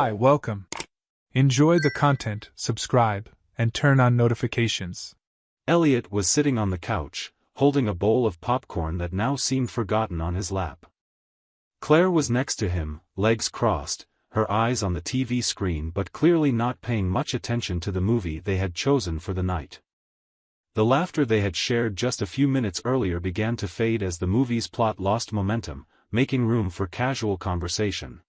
Hi, welcome. Enjoy the content, subscribe, and turn on notifications. Elliot was sitting on the couch, holding a bowl of popcorn that now seemed forgotten on his lap. Claire was next to him, legs crossed, her eyes on the TV screen but clearly not paying much attention to the movie they had chosen for the night. The laughter they had shared just a few minutes earlier began to fade as the movie's plot lost momentum, making room for casual conversation.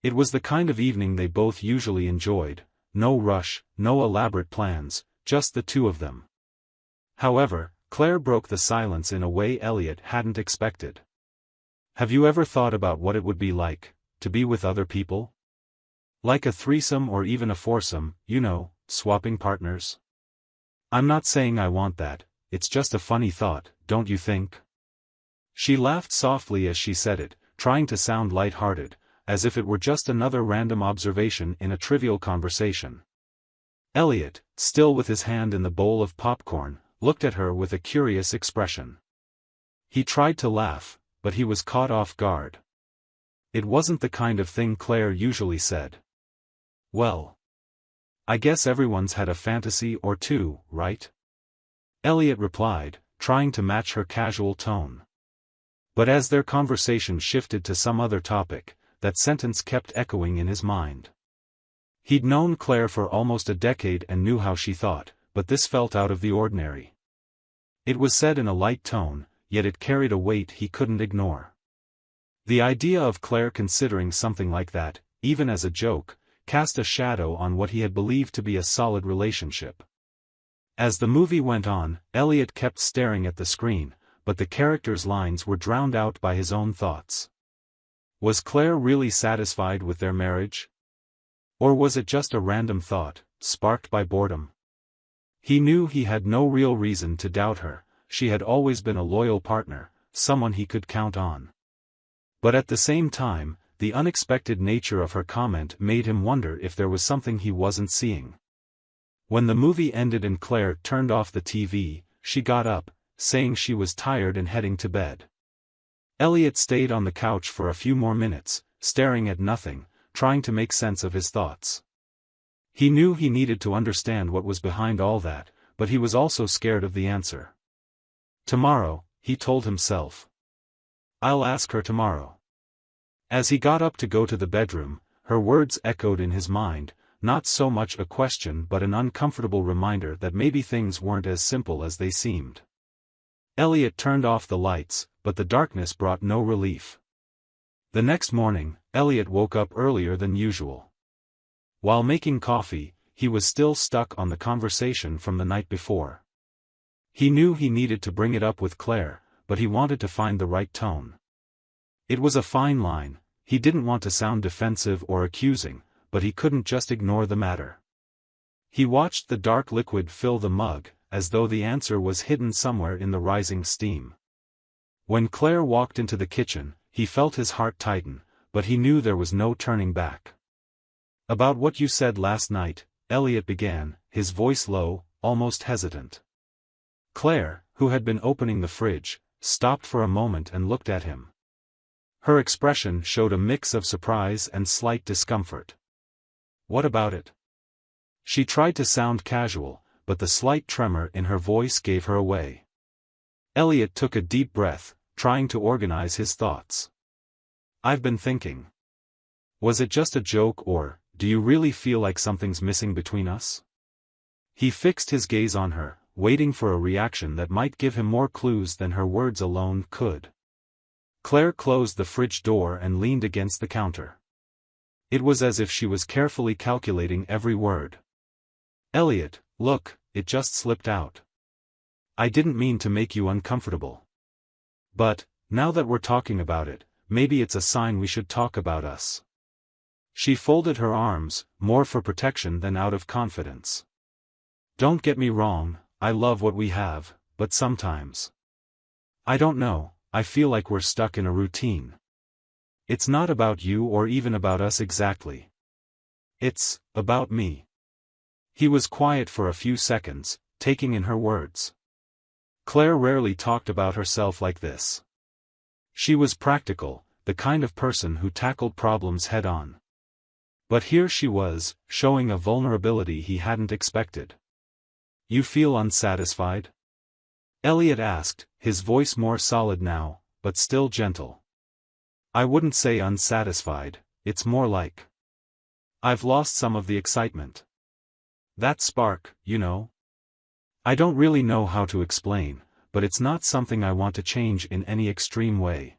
It was the kind of evening they both usually enjoyed, no rush, no elaborate plans, just the two of them. However, Claire broke the silence in a way Elliot hadn't expected. Have you ever thought about what it would be like, to be with other people? Like a threesome or even a foursome, swapping partners? I'm not saying I want that, it's just a funny thought, don't you think? She laughed softly as she said it, trying to sound light-hearted, as if it were just another random observation in a trivial conversation. Elliot, still with his hand in the bowl of popcorn, looked at her with a curious expression. He tried to laugh, but he was caught off guard. It wasn't the kind of thing Claire usually said. Well, I guess everyone's had a fantasy or two, right? Elliot replied, trying to match her casual tone. But as their conversation shifted to some other topic, that sentence kept echoing in his mind. He'd known Claire for almost a decade and knew how she thought, but this felt out of the ordinary. It was said in a light tone, yet it carried a weight he couldn't ignore. The idea of Claire considering something like that, even as a joke, cast a shadow on what he had believed to be a solid relationship. As the movie went on, Elliot kept staring at the screen, but the characters' lines were drowned out by his own thoughts. Was Claire really satisfied with their marriage? Or was it just a random thought, sparked by boredom? He knew he had no real reason to doubt her, she had always been a loyal partner, someone he could count on. But at the same time, the unexpected nature of her comment made him wonder if there was something he wasn't seeing. When the movie ended and Claire turned off the TV, she got up, saying she was tired and heading to bed. Elliot stayed on the couch for a few more minutes, staring at nothing, trying to make sense of his thoughts. He knew he needed to understand what was behind all that, but he was also scared of the answer. Tomorrow, he told himself. I'll ask her tomorrow. As he got up to go to the bedroom, her words echoed in his mind, not so much a question but an uncomfortable reminder that maybe things weren't as simple as they seemed. Elliot turned off the lights, but the darkness brought no relief. The next morning, Elliot woke up earlier than usual. While making coffee, he was still stuck on the conversation from the night before. He knew he needed to bring it up with Claire, but he wanted to find the right tone. It was a fine line, he didn't want to sound defensive or accusing, but he couldn't just ignore the matter. He watched the dark liquid fill the mug, as though the answer was hidden somewhere in the rising steam. When Claire walked into the kitchen, he felt his heart tighten, but he knew there was no turning back. About what you said last night, Elliot began, his voice low, almost hesitant. Claire, who had been opening the fridge, stopped for a moment and looked at him. Her expression showed a mix of surprise and slight discomfort. What about it? She tried to sound casual, but the slight tremor in her voice gave her away. Elliot took a deep breath, trying to organize his thoughts. I've been thinking. Was it just a joke or, do you really feel like something's missing between us? He fixed his gaze on her, waiting for a reaction that might give him more clues than her words alone could. Claire closed the fridge door and leaned against the counter. It was as if she was carefully calculating every word. Elliot, look, it just slipped out. I didn't mean to make you uncomfortable. But, now that we're talking about it, maybe it's a sign we should talk about us. She folded her arms, more for protection than out of confidence. Don't get me wrong, I love what we have, but sometimes. I don't know, I feel like we're stuck in a routine. It's not about you or even about us exactly. It's about me. He was quiet for a few seconds, taking in her words. Claire rarely talked about herself like this. She was practical, the kind of person who tackled problems head-on. But here she was, showing a vulnerability he hadn't expected. "You feel unsatisfied?" Elliot asked, his voice more solid now, but still gentle. "I wouldn't say unsatisfied, it's more like I've lost some of the excitement. That spark, you know? I don't really know how to explain, but it's not something I want to change in any extreme way.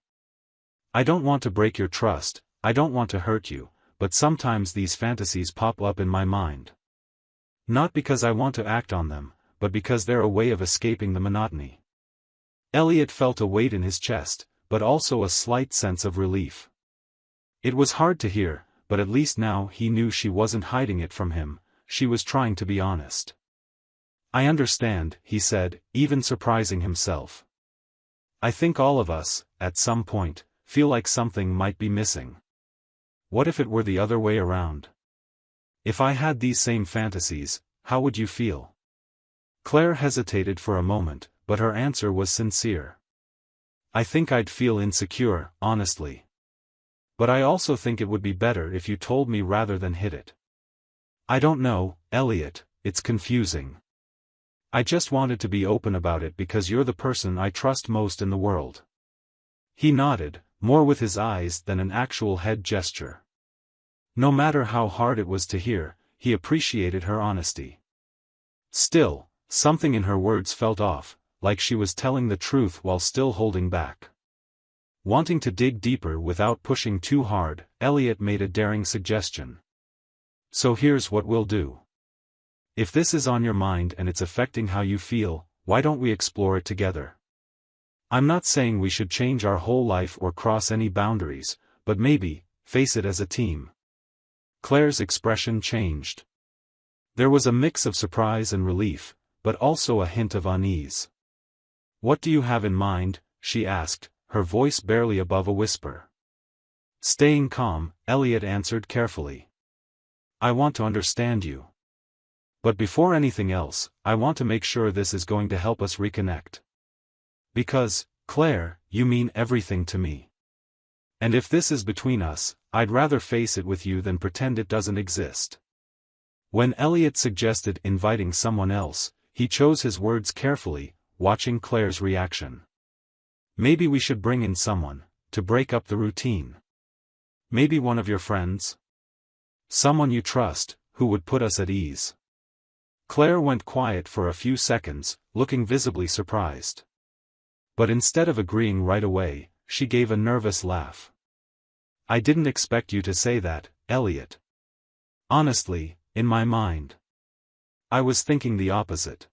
I don't want to break your trust, I don't want to hurt you, but sometimes these fantasies pop up in my mind. Not because I want to act on them, but because they're a way of escaping the monotony." Elliot felt a weight in his chest, but also a slight sense of relief. It was hard to hear, but at least now he knew she wasn't hiding it from him, she was trying to be honest. "I understand," he said, even surprising himself. "I think all of us, at some point, feel like something might be missing. What if it were the other way around? If I had these same fantasies, how would you feel?" Claire hesitated for a moment, but her answer was sincere. "I think I'd feel insecure, honestly. But I also think it would be better if you told me rather than hid it. I don't know, Elliot, it's confusing. I just wanted to be open about it because you're the person I trust most in the world." He nodded, more with his eyes than an actual head gesture. No matter how hard it was to hear, he appreciated her honesty. Still, something in her words felt off, like she was telling the truth while still holding back. Wanting to dig deeper without pushing too hard, Elliot made a daring suggestion. "So here's what we'll do. If this is on your mind and it's affecting how you feel, why don't we explore it together? I'm not saying we should change our whole life or cross any boundaries, but maybe, face it as a team." Claire's expression changed. There was a mix of surprise and relief, but also a hint of unease. "What do you have in mind?" she asked, her voice barely above a whisper. Staying calm, Elliot answered carefully. "I want to understand you. But before anything else, I want to make sure this is going to help us reconnect. Because, Claire, you mean everything to me. And if this is between us, I'd rather face it with you than pretend it doesn't exist." When Elliot suggested inviting someone else, he chose his words carefully, watching Claire's reaction. "Maybe we should bring in someone, to break up the routine. Maybe one of your friends? Someone you trust, who would put us at ease." Claire went quiet for a few seconds, looking visibly surprised. But instead of agreeing right away, she gave a nervous laugh. "I didn't expect you to say that, Elliot. Honestly, in my mind, I was thinking the opposite.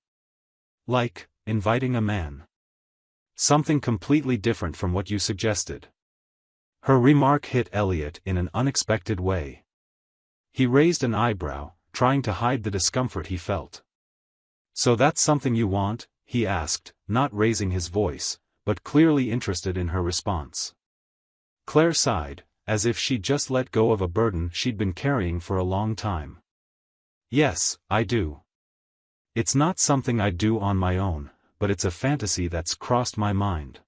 Like, inviting a man. Something completely different from what you suggested." Her remark hit Elliot in an unexpected way. He raised an eyebrow, trying to hide the discomfort he felt. "So that's something you want?" he asked, not raising his voice, but clearly interested in her response. Claire sighed, as if she'd just let go of a burden she'd been carrying for a long time. "Yes, I do. It's not something I'd do on my own, but it's a fantasy that's crossed my mind."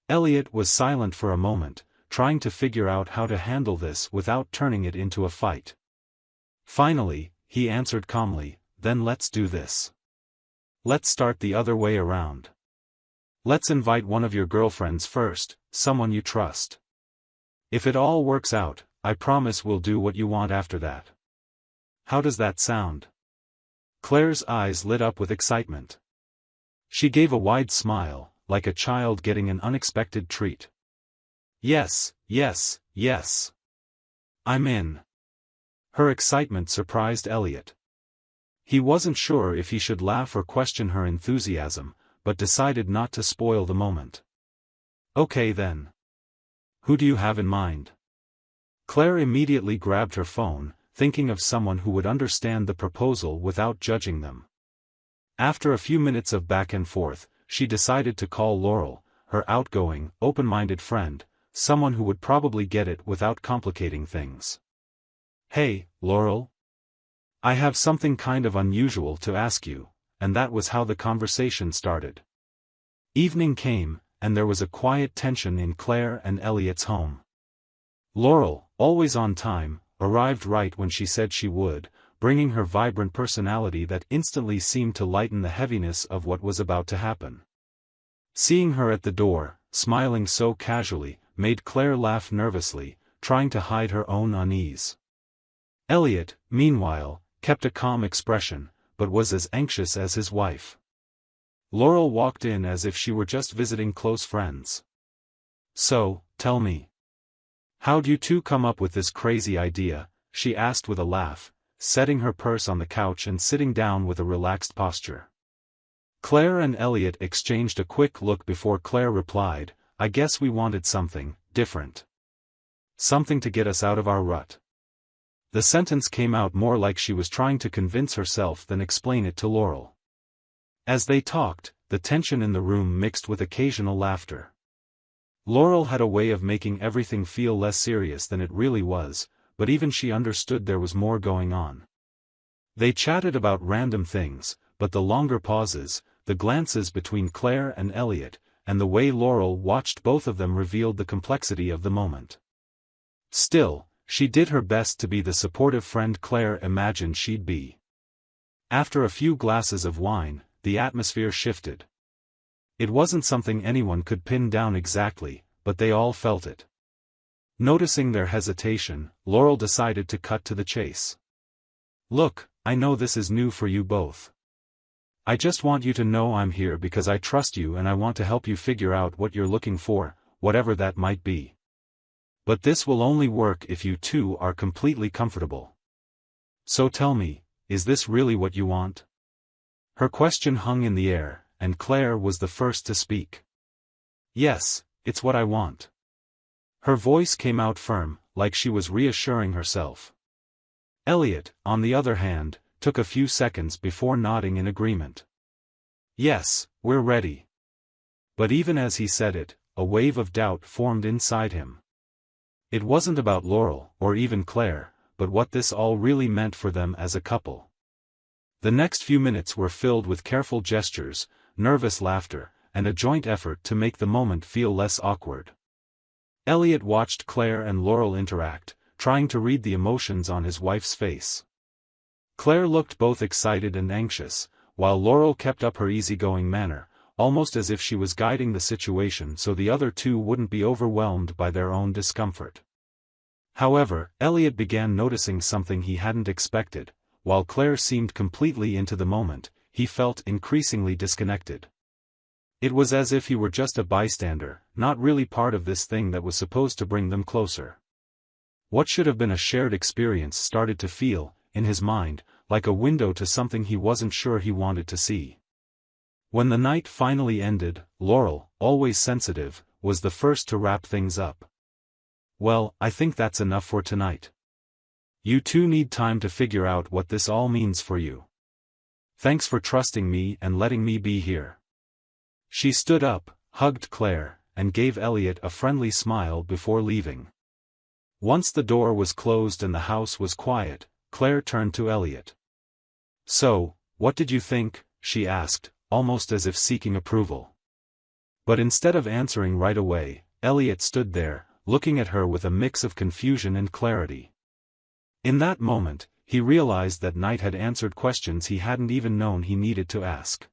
Elliot was silent for a moment, trying to figure out how to handle this without turning it into a fight. Finally, he answered calmly, "Then let's do this. Let's start the other way around. Let's invite one of your girlfriends first, someone you trust. If it all works out, I promise we'll do what you want after that. How does that sound?" Claire's eyes lit up with excitement. She gave a wide smile, like a child getting an unexpected treat. "Yes, yes, yes. I'm in." Her excitement surprised Elliot. He wasn't sure if he should laugh or question her enthusiasm, but decided not to spoil the moment. "Okay then. Who do you have in mind?" Claire immediately grabbed her phone, thinking of someone who would understand the proposal without judging them. After a few minutes of back and forth, she decided to call Laurel, her outgoing, open-minded friend, someone who would probably get it without complicating things. "Hey, Laurel. I have something kind of unusual to ask you," and that was how the conversation started. Evening came, and there was a quiet tension in Claire and Elliot's home. Laurel, always on time, arrived right when she said she would, bringing her vibrant personality that instantly seemed to lighten the heaviness of what was about to happen. Seeing her at the door, smiling so casually, made Claire laugh nervously, trying to hide her own unease. Elliot, meanwhile, kept a calm expression, but was as anxious as his wife. Laurel walked in as if she were just visiting close friends. "So, tell me. How'd you two come up with this crazy idea?" she asked with a laugh, setting her purse on the couch and sitting down with a relaxed posture. Claire and Elliot exchanged a quick look before Claire replied, "I guess we wanted something different. Something to get us out of our rut." The sentence came out more like she was trying to convince herself than explain it to Laurel. As they talked, the tension in the room mixed with occasional laughter. Laurel had a way of making everything feel less serious than it really was, but even she understood there was more going on. They chatted about random things, but the longer pauses, the glances between Claire and Elliot, and the way Laurel watched both of them revealed the complexity of the moment. Still, she did her best to be the supportive friend Claire imagined she'd be. After a few glasses of wine, the atmosphere shifted. It wasn't something anyone could pin down exactly, but they all felt it. Noticing their hesitation, Laurel decided to cut to the chase. "Look, I know this is new for you both. I just want you to know I'm here because I trust you and I want to help you figure out what you're looking for, whatever that might be. But this will only work if you two are completely comfortable. So tell me, is this really what you want?" Her question hung in the air, and Claire was the first to speak. "Yes, it's what I want." Her voice came out firm, like she was reassuring herself. Elliot, on the other hand, took a few seconds before nodding in agreement. "Yes, we're ready." But even as he said it, a wave of doubt formed inside him. It wasn't about Laurel, or even Claire, but what this all really meant for them as a couple. The next few minutes were filled with careful gestures, nervous laughter, and a joint effort to make the moment feel less awkward. Elliot watched Claire and Laurel interact, trying to read the emotions on his wife's face. Claire looked both excited and anxious, while Laurel kept up her easygoing manner, almost as if she was guiding the situation so the other two wouldn't be overwhelmed by their own discomfort. However, Elliot began noticing something he hadn't expected. While Claire seemed completely into the moment, he felt increasingly disconnected. It was as if he were just a bystander, not really part of this thing that was supposed to bring them closer. What should have been a shared experience started to feel, in his mind, like a window to something he wasn't sure he wanted to see. When the night finally ended, Laurel, always sensitive, was the first to wrap things up. "Well, I think that's enough for tonight. You two need time to figure out what this all means for you. Thanks for trusting me and letting me be here." She stood up, hugged Claire, and gave Elliot a friendly smile before leaving. Once the door was closed and the house was quiet, Claire turned to Elliot. "So, what did you think?" she asked, almost as if seeking approval. But instead of answering right away, Elliot stood there, looking at her with a mix of confusion and clarity. In that moment, he realized that night had answered questions he hadn't even known he needed to ask.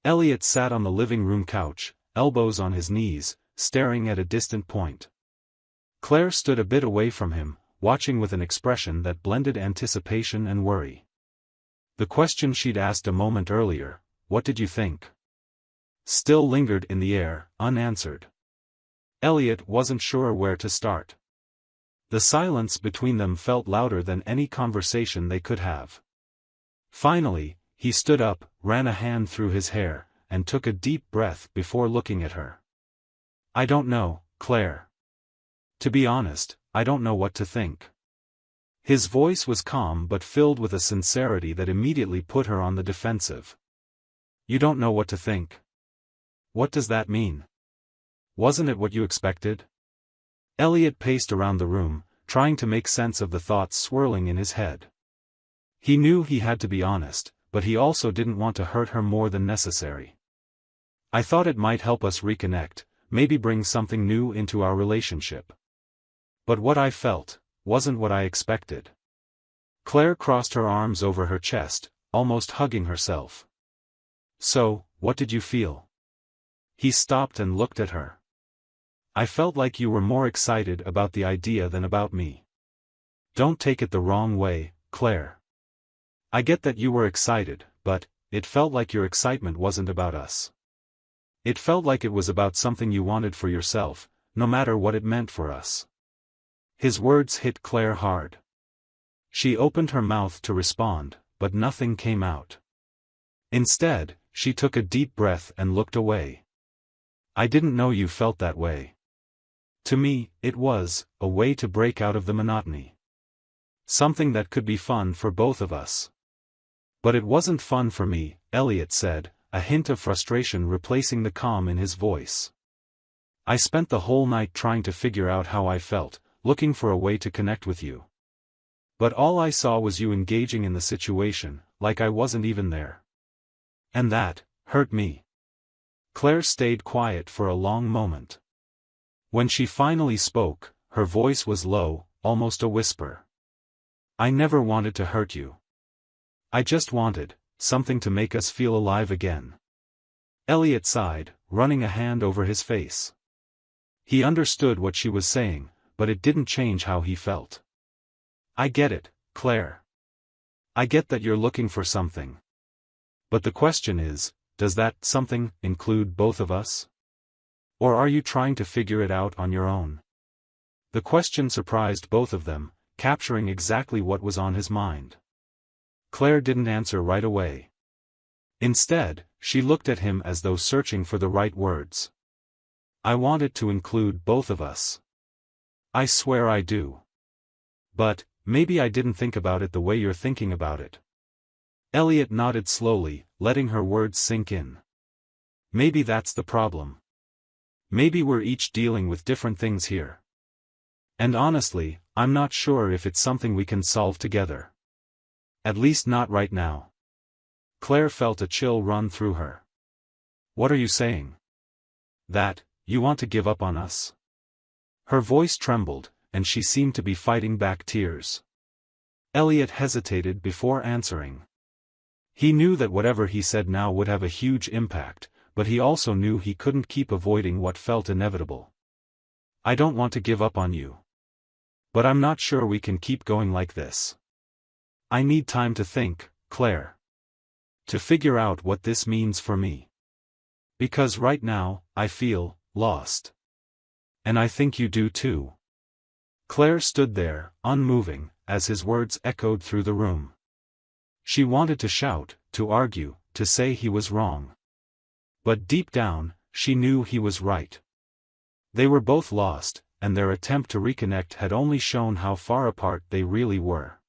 Elliot sat on the living room couch, elbows on his knees, staring at a distant point. Claire stood a bit away from him, watching with an expression that blended anticipation and worry. The question she'd asked a moment earlier, "What did you think?" still lingered in the air, unanswered. Elliot wasn't sure where to start. The silence between them felt louder than any conversation they could have. Finally, he stood up, ran a hand through his hair, and took a deep breath before looking at her. "I don't know, Claire. To be honest, I don't know what to think." His voice was calm but filled with a sincerity that immediately put her on the defensive. "You don't know what to think? What does that mean? Wasn't it what you expected?" Elliot paced around the room, trying to make sense of the thoughts swirling in his head. He knew he had to be honest, but he also didn't want to hurt her more than necessary. "I thought it might help us reconnect, maybe bring something new into our relationship. But what I felt wasn't what I expected. Claire crossed her arms over her chest, almost hugging herself. So, what did you feel? He stopped and looked at her. I felt like you were more excited about the idea than about me. Don't take it the wrong way, Claire. I get that you were excited, but it felt like your excitement wasn't about us. It felt like it was about something you wanted for yourself, no matter what it meant for us. His words hit Claire hard. She opened her mouth to respond, but nothing came out. Instead, she took a deep breath and looked away. I didn't know you felt that way. To me, it was a way to break out of the monotony. Something that could be fun for both of us. But it wasn't fun for me, Elliot said, a hint of frustration replacing the calm in his voice. I spent the whole night trying to figure out how I felt, looking for a way to connect with you. But all I saw was you engaging in the situation, like I wasn't even there. And that hurt me. Claire stayed quiet for a long moment. When she finally spoke, her voice was low, almost a whisper. I never wanted to hurt you. I just wanted something to make us feel alive again. Elliot sighed, running a hand over his face. He understood what she was saying, but it didn't change how he felt. I get it, Claire. I get that you're looking for something. But the question is, does that something include both of us? Or are you trying to figure it out on your own? The question surprised both of them, capturing exactly what was on his mind. Claire didn't answer right away. Instead, she looked at him as though searching for the right words. I want it to include both of us. I swear I do. But, maybe I didn't think about it the way you're thinking about it. Elliot nodded slowly, letting her words sink in. Maybe that's the problem. Maybe we're each dealing with different things here. And honestly, I'm not sure if it's something we can solve together. At least not right now. Claire felt a chill run through her. What are you saying? That you want to give up on us? Her voice trembled, and she seemed to be fighting back tears. Elliot hesitated before answering. He knew that whatever he said now would have a huge impact, but he also knew he couldn't keep avoiding what felt inevitable. I don't want to give up on you. But I'm not sure we can keep going like this. I need time to think, Claire. To figure out what this means for me. Because right now, I feel lost. And I think you do too. Claire stood there, unmoving, as his words echoed through the room. She wanted to shout, to argue, to say he was wrong. But deep down, she knew he was right. They were both lost, and their attempt to reconnect had only shown how far apart they really were.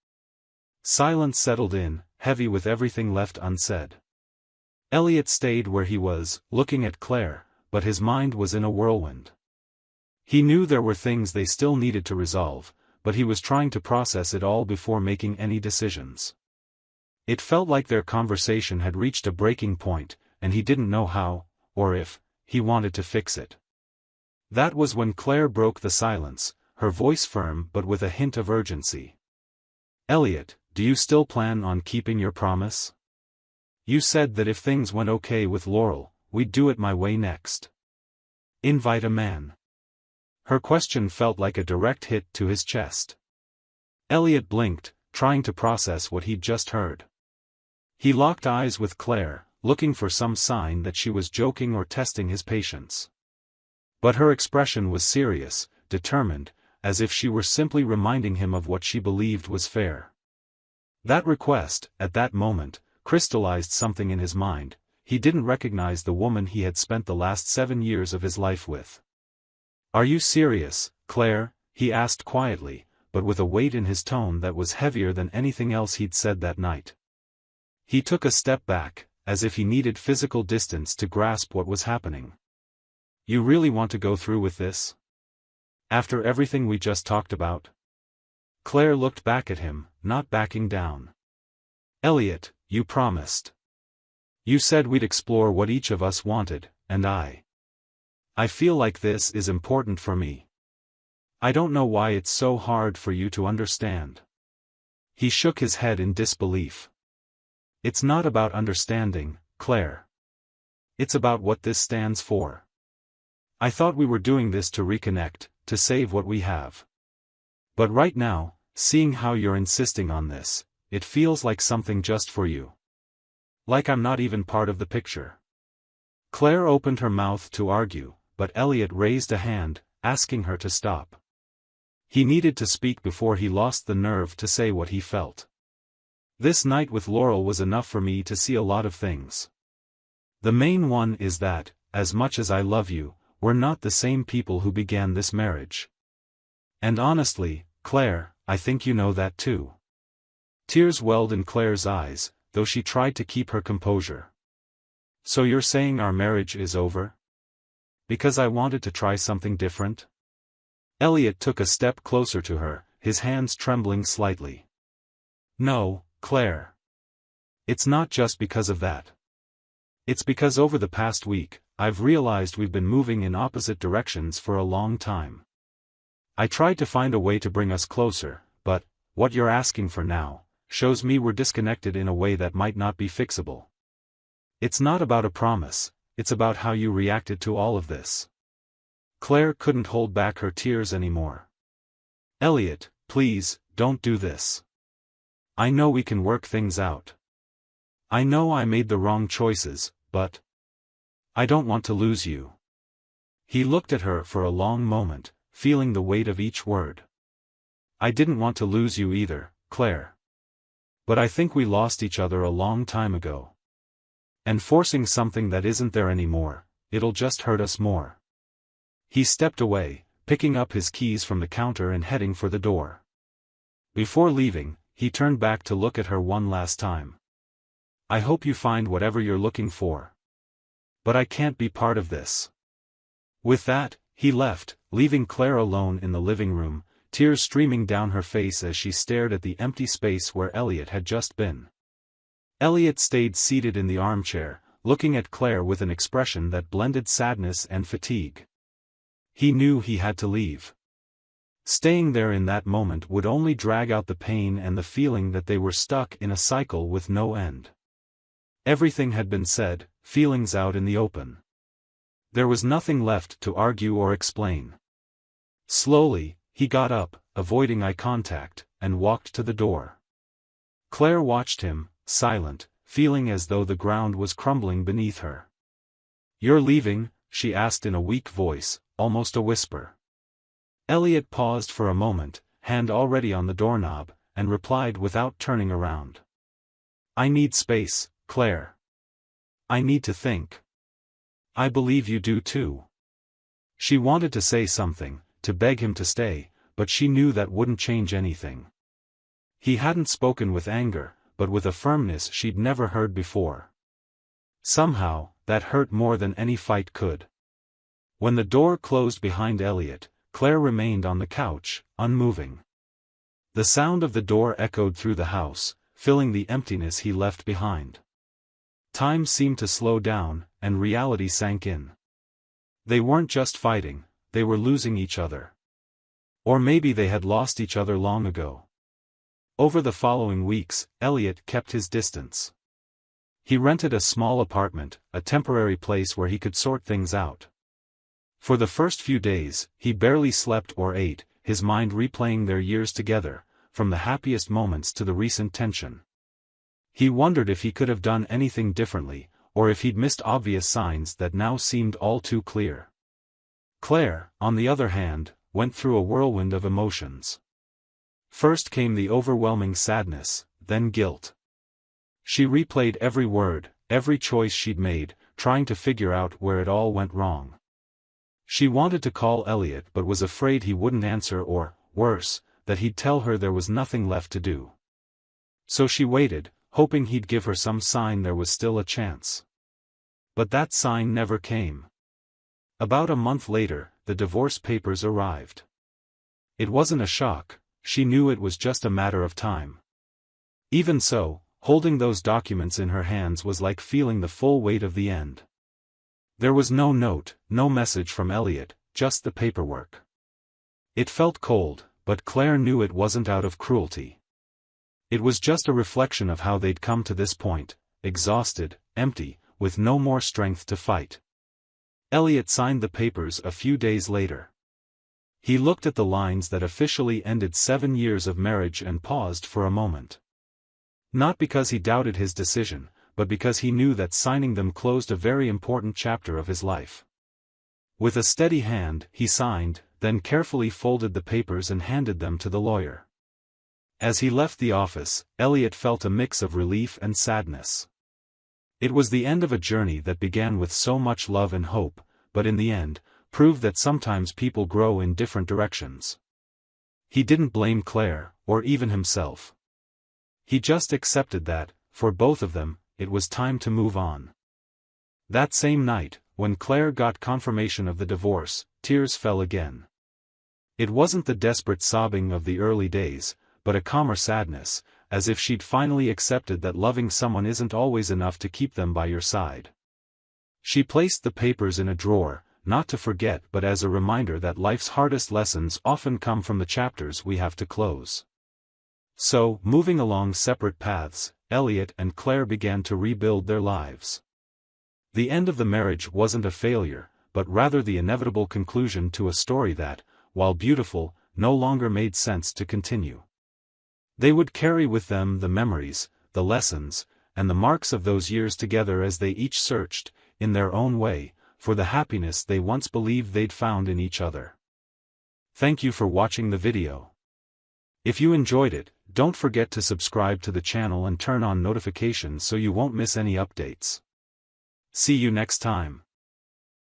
Silence settled in, heavy with everything left unsaid. Elliot stayed where he was, looking at Claire, but his mind was in a whirlwind. He knew there were things they still needed to resolve, but he was trying to process it all before making any decisions. It felt like their conversation had reached a breaking point, and he didn't know how, or if, he wanted to fix it. That was when Claire broke the silence, her voice firm but with a hint of urgency. Elliot, do you still plan on keeping your promise? You said that if things went okay with Laurel, we'd do it my way next. Invite a man. Her question felt like a direct hit to his chest. Elliot blinked, trying to process what he'd just heard. He locked eyes with Claire, looking for some sign that she was joking or testing his patience. But her expression was serious, determined, as if she were simply reminding him of what she believed was fair. That request, at that moment, crystallized something in his mind. He didn't recognize the woman he had spent the last 7 years of his life with. Are you serious, Claire? He asked quietly, but with a weight in his tone that was heavier than anything else he'd said that night. He took a step back, as if he needed physical distance to grasp what was happening. You really want to go through with this? After everything we just talked about? Claire looked back at him, not backing down. Elliot, you promised. You said we'd explore what each of us wanted, and I feel like this is important for me. I don't know why it's so hard for you to understand. He shook his head in disbelief. It's not about understanding, Claire. It's about what this stands for. I thought we were doing this to reconnect, to save what we have. But right now, seeing how you're insisting on this, it feels like something just for you. Like I'm not even part of the picture. Claire opened her mouth to argue, but Elliot raised a hand, asking her to stop. He needed to speak before he lost the nerve to say what he felt. This night with Laurel was enough for me to see a lot of things. The main one is that, as much as I love you, we're not the same people who began this marriage. And honestly, Claire, I think you know that too. Tears welled in Claire's eyes, though she tried to keep her composure. So you're saying our marriage is over? Because I wanted to try something different? Elliot took a step closer to her, his hands trembling slightly. No, Claire. It's not just because of that. It's because over the past week, I've realized we've been moving in opposite directions for a long time. I tried to find a way to bring us closer, but, what you're asking for now, shows me we're disconnected in a way that might not be fixable. It's not about a promise, it's about how you reacted to all of this. Claire couldn't hold back her tears anymore. Elliot, please, don't do this. I know we can work things out. I know I made the wrong choices, but I don't want to lose you. He looked at her for a long moment, feeling the weight of each word. I didn't want to lose you either, Claire. But I think we lost each other a long time ago. And forcing something that isn't there anymore, it'll just hurt us more. He stepped away, picking up his keys from the counter and heading for the door. Before leaving, he turned back to look at her one last time. I hope you find whatever you're looking for. But I can't be part of this. With that, he left, leaving Claire alone in the living room, tears streaming down her face as she stared at the empty space where Elliot had just been. Elliot stayed seated in the armchair, looking at Claire with an expression that blended sadness and fatigue. He knew he had to leave. Staying there in that moment would only drag out the pain and the feeling that they were stuck in a cycle with no end. Everything had been said, feelings out in the open. There was nothing left to argue or explain. Slowly, he got up, avoiding eye contact, and walked to the door. Claire watched him, silent, feeling as though the ground was crumbling beneath her. "You're leaving?" she asked in a weak voice, almost a whisper. Elliot paused for a moment, hand already on the doorknob, and replied without turning around. "I need space, Claire. I need to think. I believe you do too." She wanted to say something, to beg him to stay, but she knew that wouldn't change anything. He hadn't spoken with anger, but with a firmness she'd never heard before. Somehow, that hurt more than any fight could. When the door closed behind Elliot, Claire remained on the couch, unmoving. The sound of the door echoed through the house, filling the emptiness he left behind. Time seemed to slow down, and reality sank in. They weren't just fighting, they were losing each other. Or maybe they had lost each other long ago. Over the following weeks, Elliot kept his distance. He rented a small apartment, a temporary place where he could sort things out. For the first few days, he barely slept or ate, his mind replaying their years together, from the happiest moments to the recent tension. He wondered if he could have done anything differently, or if he'd missed obvious signs that now seemed all too clear. Claire, on the other hand, went through a whirlwind of emotions. First came the overwhelming sadness, then guilt. She replayed every word, every choice she'd made, trying to figure out where it all went wrong. She wanted to call Elliot but was afraid he wouldn't answer or, worse, that he'd tell her there was nothing left to do. So she waited, hoping he'd give her some sign there was still a chance. But that sign never came. About a month later, the divorce papers arrived. It wasn't a shock, she knew it was just a matter of time. Even so, holding those documents in her hands was like feeling the full weight of the end. There was no note, no message from Elliot, just the paperwork. It felt cold, but Claire knew it wasn't out of cruelty. It was just a reflection of how they'd come to this point, exhausted, empty, with no more strength to fight. Elliot signed the papers a few days later. He looked at the lines that officially ended 7 years of marriage and paused for a moment. Not because he doubted his decision, but because he knew that signing them closed a very important chapter of his life. With a steady hand, he signed, then carefully folded the papers and handed them to the lawyer. As he left the office, Elliot felt a mix of relief and sadness. It was the end of a journey that began with so much love and hope, but in the end, proved that sometimes people grow in different directions. He didn't blame Claire, or even himself. He just accepted that, for both of them, it was time to move on. That same night, when Claire got confirmation of the divorce, tears fell again. It wasn't the desperate sobbing of the early days, but a calmer sadness, as if she'd finally accepted that loving someone isn't always enough to keep them by your side. She placed the papers in a drawer, not to forget but as a reminder that life's hardest lessons often come from the chapters we have to close. So, moving along separate paths, Elliot and Claire began to rebuild their lives. The end of the marriage wasn't a failure, but rather the inevitable conclusion to a story that, while beautiful, no longer made sense to continue. They would carry with them the memories, the lessons, and the marks of those years together as they each searched, in their own way, for the happiness they once believed they'd found in each other. Thank you for watching the video. If you enjoyed it, don't forget to subscribe to the channel and turn on notifications so you won't miss any updates. See you next time.